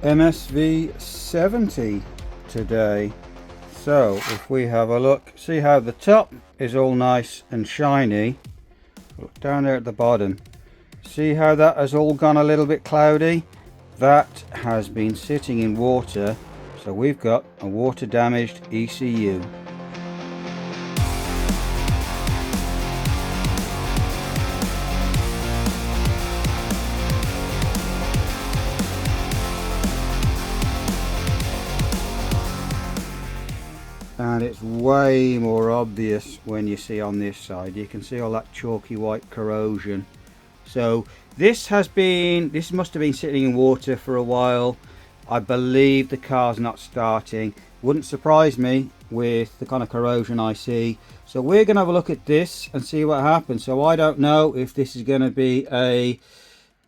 MSV70 today. So if we have a look, see how the top is all nice and shiny. Look down there at the bottom, see how that has all gone a little bit cloudy? That has been sitting in water, so we've got a water damaged ECU. And it's way more obvious when you see on this side. You can see all that chalky white corrosion. So this must have been sitting in water for a while. I believe the car's not starting. Wouldn't surprise me with the kind of corrosion I see. So we're going to have a look at this and see what happens. So I don't know if this is going to be a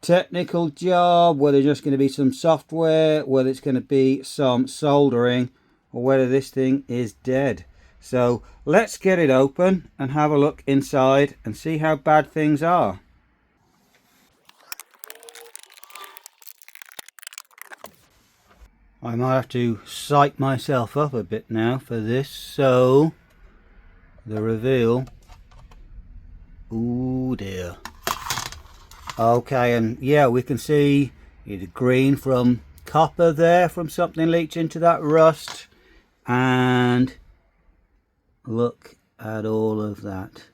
technical job, whether it's just going to be some software, whether it's going to be some soldering, or whether this thing is dead. So let's get it open and have a look inside and see how bad things are. I might have to psych myself up a bit now for this. So the reveal. Oh dear. Okay, and yeah, we can see the green from copper there, from something leached into that rust. And look at all of that.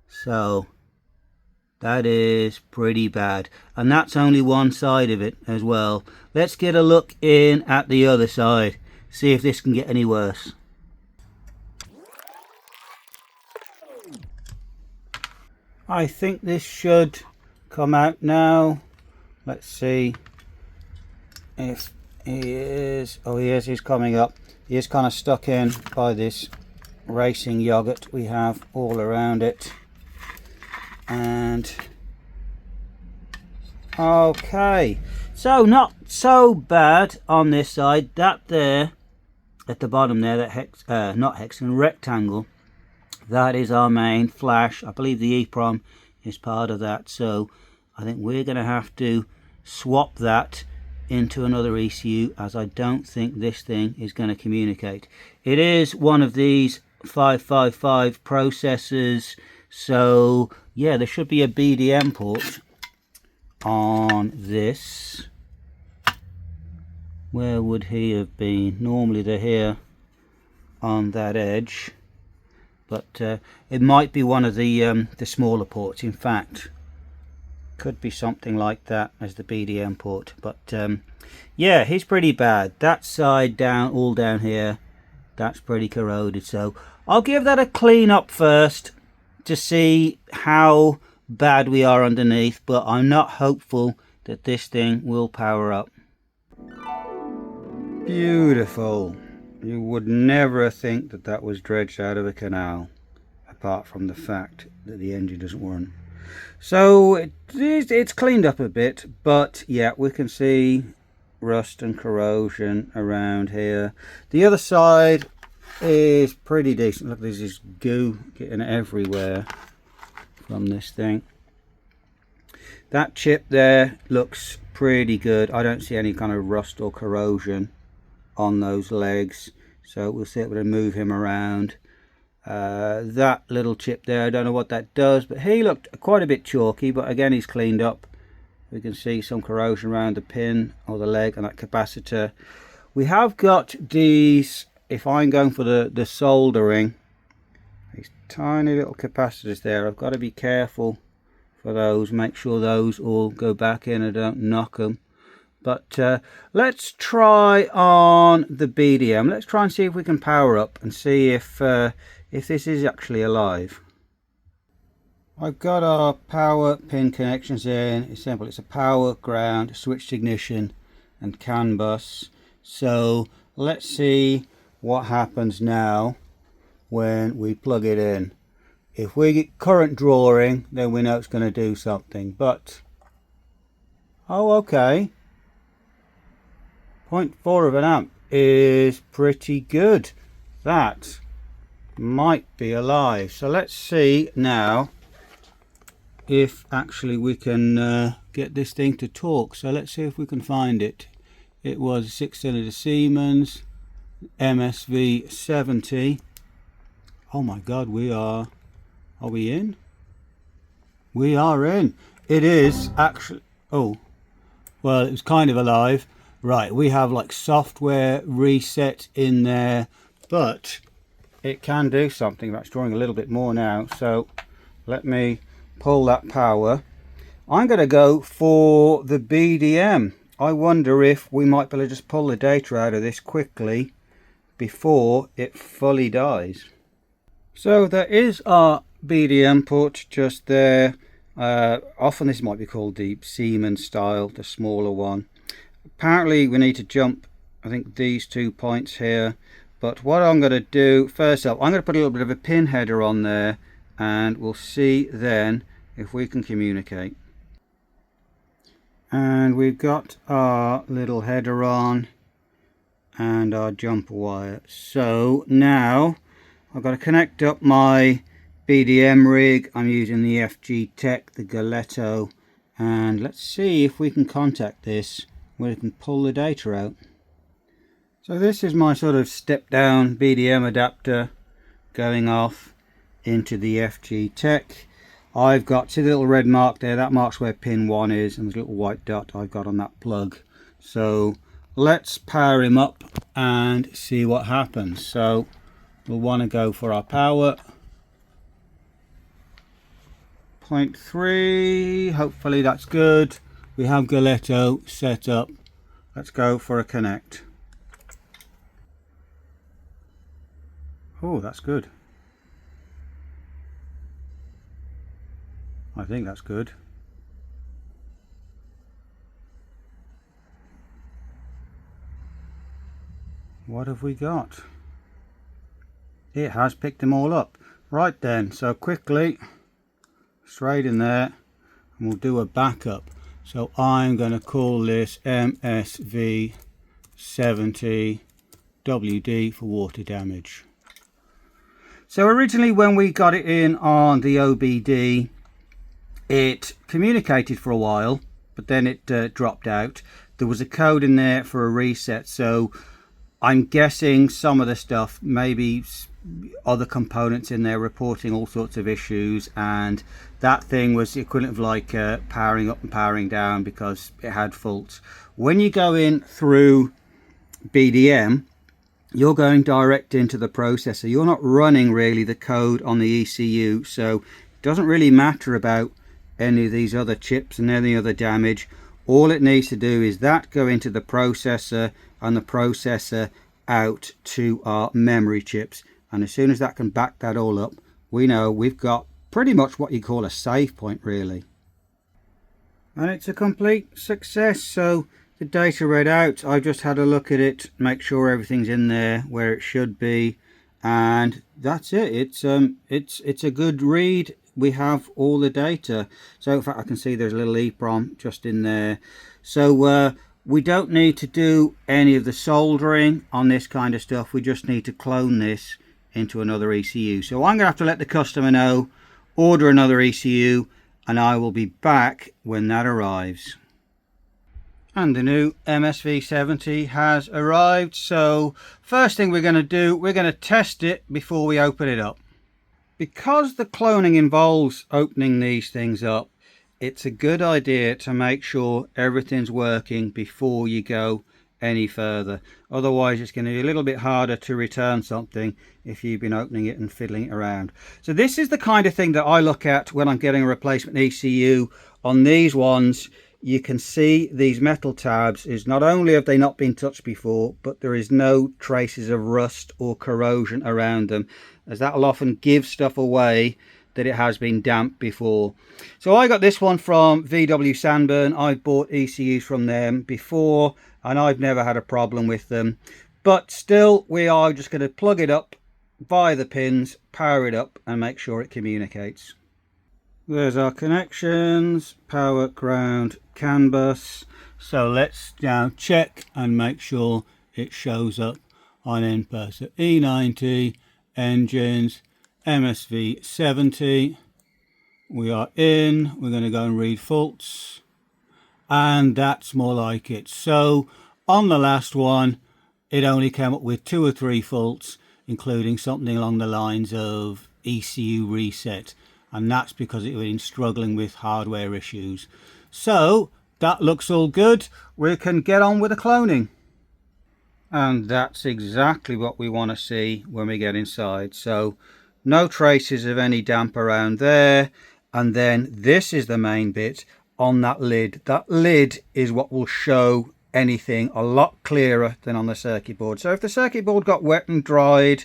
So that is pretty bad, and that's only one side of it as well. Let's get a look in at the other side, see if this can get any worse. I think this should come out now. Let's see if he is. Oh, he's coming up. He is kind of stuck in by this racing yogurt we have all around it. And okay, so not so bad on this side. That there at the bottom there, that not hexagon, rectangle, that is our main flash. I believe the EEPROM is part of that, so I think we're going to have to swap that into another ECU, as I don't think this thing is going to communicate. It is one of these 555 processors, so yeah, there should be a BDM port on this. Where would he have been? Normally they're here on that edge, but it might be one of the smaller ports. In fact, could be something like that as the BDM port. But yeah, he's pretty bad. That side down, all down here, that's pretty corroded. So I'll give that a clean up first to see how bad we are underneath, but I'm not hopeful that this thing will power up. Beautiful. You would never think that that was dredged out of a canal, apart from the fact that the engine doesn't run. So it's cleaned up a bit, but yeah, we can see rust and corrosion around here. The other side is pretty decent. Look, there's this goo getting everywhere from this thing. That chip there looks pretty good. I don't see any kind of rust or corrosion on those legs, so we'll see able to move him around. That little chip there, I don't know what that does, but he looked quite a bit chalky, but again, he's cleaned up. We can see some corrosion around the pin or the leg and that capacitor. We have got these, if I'm going for the soldering, these tiny little capacitors there. I've got to be careful for those, make sure those all go back in and don't knock them. But let's try on the BDM. Let's try and see if we can power up and see if this is actually alive. I've got our power pin connections in. It's simple. It's a power, ground, switched ignition and CAN bus. So let's see what happens now when we plug it in. If we get current drawing, then we know it's going to do something. But oh, okay, 0.4 of an amp is pretty good. That might be alive. So let's see now if actually we can get this thing to talk. So let's see if we can find it It was a 6-cylinder Siemens MSV70. Oh my god, are we in? We are in. It is actually, oh, well, it was kind of alive. Right, we have like software reset in there, but it can do something. That's drawing a little bit more now, so let me pull that power. I'm going to go for the BDM. I wonder if we might be able to just pull the data out of this quickly before it fully dies. So there is our BDM port just there. Often this might be called the Siemens style, the smaller one. Apparently we need to jump, I think, these 2 points here. But what I'm going to do, first up, I'm going to put a little bit of a pin header on there, and we'll see then if we can communicate. And we've got our little header on and our jumper wire. So now I've got to connect up my BDM rig. I'm using the FG Tech, the Galetto, and let's see if we can contact this where we can pull the data out. So this is my sort of step down BDM adapter going off into the FG Tech. I've got, see the little red mark there, that marks where pin 1 is, and there's a little white dot I've got on that plug. So let's power him up and see what happens. So we'll want to go for our power. 0.3, hopefully that's good. We have Galetto set up. Let's go for a connect. Oh, that's good. I think that's good. What have we got? It has picked them all up. Right then, so quickly, straight in there, and we'll do a backup. So I'm going to call this MSV70 WD for water damage. So originally when we got it in on the OBD, it communicated for a while, but then it dropped out. There was a code in there for a reset, so I'm guessing some of the stuff, maybe other components in there reporting all sorts of issues, and that thing was the equivalent of like powering up and powering down because it had faults. When you go in through BDM, you're going direct into the processor. You're not running really the code on the ECU, so it doesn't really matter about any of these other chips and any other damage. All it needs to do is that go into the processor and the processor out to our memory chips, and as soon as that can back that all up, we know we've got pretty much what you call a save point really. And it's a complete success. So the data read out, I've just had a look at it, make sure everything's in there where it should be, and that's it. It's a good read. We have all the data. So in fact I can see there's a little EEPROM just in there. So we don't need to do any of the soldering on this kind of stuff. We just need to clone this into another ECU. So I'm going to have to let the customer know, order another ECU, and I will be back when that arrives. And the new MSV70 has arrived. So first thing we're going to do, we're going to test it before we open it up. Because the cloning involves opening these things up, it's a good idea to make sure everything's working before you go any further. Otherwise it's going to be a little bit harder to return something if you've been opening it and fiddling it around. So this is the kind of thing that I look at when I'm getting a replacement ECU. On these ones you can see these metal tabs is not only have they not been touched before, but there is no traces of rust or corrosion around them, as that will often give stuff away that it has been damp before. So I got this one from VW Sanborn. I've bought ECUs from them before and I've never had a problem with them, but still we are just going to plug it up via the pins, power it up and make sure it communicates. There's our connections, power, ground, CAN bus. So let's now check and make sure it shows up on input. So E90 engines, MSV70, we are in. We're going to go and read faults, and that's more like it. So On the last one, it only came up with 2 or 3 faults, including something along the lines of ECU reset, and that's because it had been struggling with hardware issues. So that looks all good. We can get on with the cloning. And that's exactly what we want to see when we get inside. So no traces of any damp around there. And then this is the main bit on that lid. That lid is what will show anything a lot clearer than on the circuit board. So if the circuit board got wet and dried,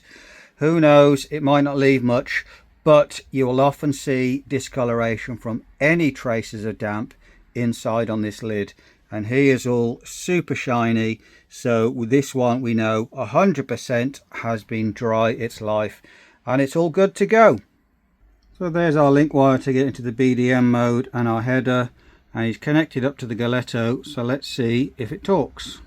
who knows, it might not leave much, but you will often see discoloration from any traces of damp inside on this lid. And he is all super shiny, so with this one we know 100% has been dry its life, and it's all good to go. So there's our link wire to get into the BDM mode and our header, and he's connected up to the Galetto, so let's see if it talks.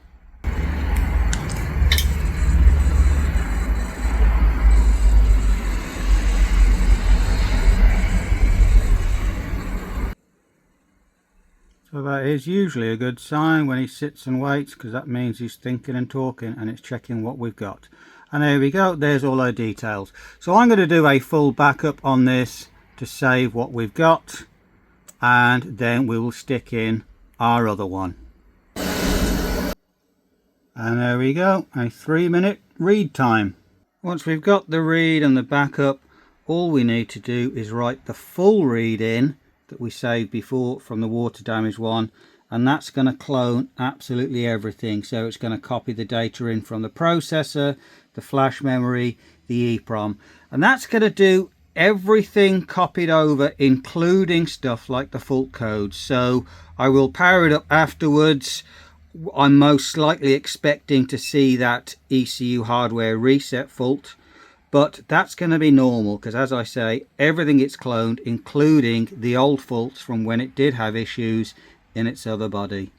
So that is usually a good sign when he sits and waits, because that means he's thinking and talking and it's checking what we've got. And there we go, there's all our details. So I'm going to do a full backup on this to save what we've got, and then we will stick in our other one. And there we go, a 3-minute read time. Once we've got the read and the backup, all we need to do is write the full read in that we saved before from the water damage one, and that's going to clone absolutely everything. So it's going to copy the data in from the processor, the flash memory, the EEPROM, and that's going to do everything copied over, including stuff like the fault codes. So I will power it up afterwards. I'm most likely expecting to see that ECU hardware reset fault, but that's going to be normal because, as I say, everything gets cloned, including the old faults from when it did have issues in its other body.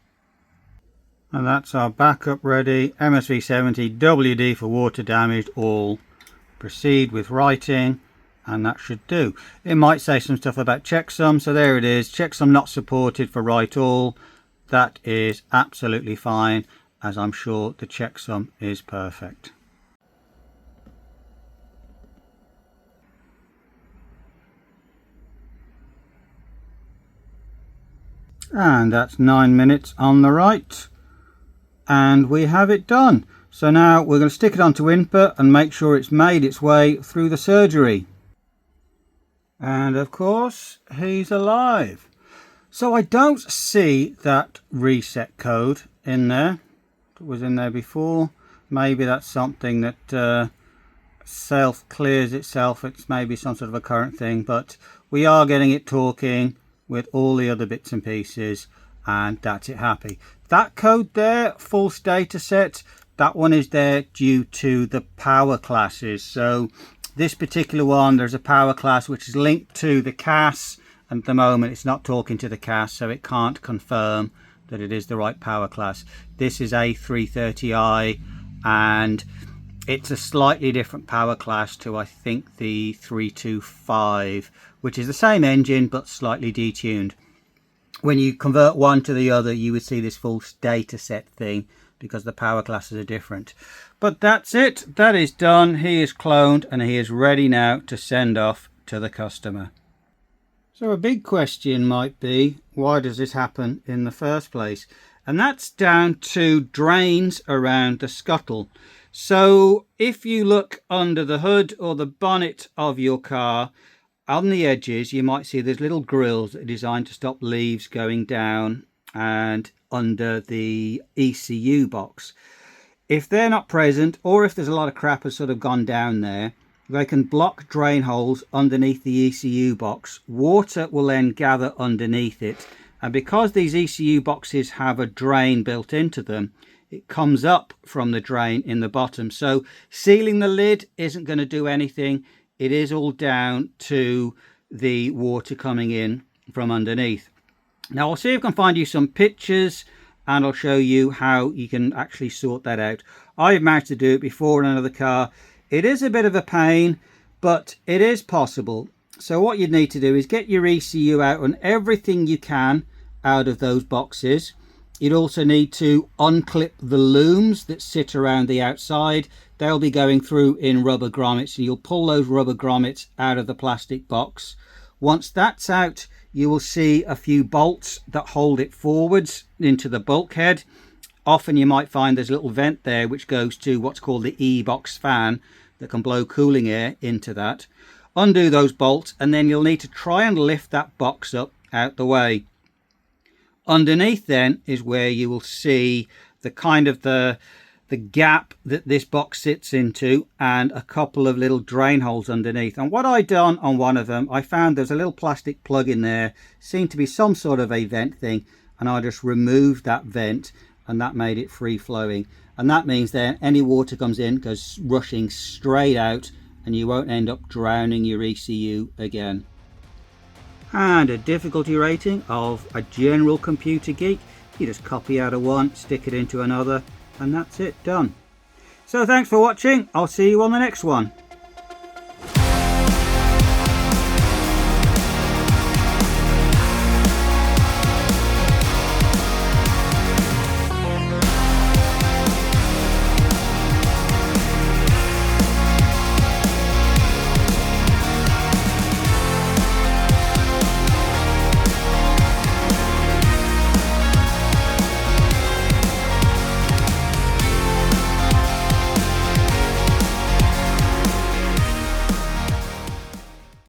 And that's our backup ready. MSV70 WD for water damaged all. Proceed with writing, and that should do. It might say some stuff about checksum, so there it is. Checksum not supported for write all. That is absolutely fine, as I'm sure the checksum is perfect. And that's 9 minutes on the right, and we have it done. So now we're going to stick it onto input and make sure it's made its way through the surgery. And of course he's alive. So I don't see that reset code in there. It was in there before. Maybe that's something that self clears itself. It's maybe some sort of a current thing, but we are getting it talking with all the other bits and pieces, and that's it happy. That code there, false data set, that one is there due to the power classes. So this particular one, there's a power class which is linked to the CAS, and at the moment it's not talking to the CAS, so it can't confirm that it is the right power class. This is a 330i, and it's a slightly different power class to, I think, the 325, which is the same engine but slightly detuned. When you convert one to the other, you would see this false data set thing because the power classes are different. But that's it. That is done. He is cloned and he is ready now to send off to the customer. So a big question might be, why does this happen in the first place? And that's down to drains around the scuttle. So if you look under the hood or the bonnet of your car, on the edges you might see there's little grills that are designed to stop leaves going down and under the ECU box. If they're not present, or if there's a lot of crap has sort of gone down there, they can block drain holes underneath the ECU box. Water will then gather underneath it, and because these ECU boxes have a drain built into them, it comes up from the drain in the bottom. So sealing the lid isn't going to do anything. It is all down to the water coming in from underneath. Now I'll see if I can find you some pictures and I'll show you how you can actually sort that out. I've managed to do it before in another car. It is a bit of a pain, but it is possible. So what you need to do is get your ECU out and everything you can out of those boxes, You'd also need to unclip the looms that sit around the outside. They'll be going through in rubber grommets, and you'll pull those rubber grommets out of the plastic box. Once that's out, you will see a few bolts that hold it forwards into the bulkhead. Often you might find there's a little vent there which goes to what's called the E-box fan that can blow cooling air into that. Undo those bolts, and then you'll need to try and lift that box up out the way. Underneath then is where you will see the kind of the gap that this box sits into, and a couple of little drain holes underneath. And what I done on one of them, I found there's a little plastic plug in there, seemed to be some sort of a vent thing, and I just removed that vent, and that made it free flowing. And that means then any water comes in goes rushing straight out, and you won't end up drowning your ECU again. And a difficulty rating of a general computer geek, you just copy out of one, stick it into another, and that's it, done. So thanks for watching. I'll see you on the next one.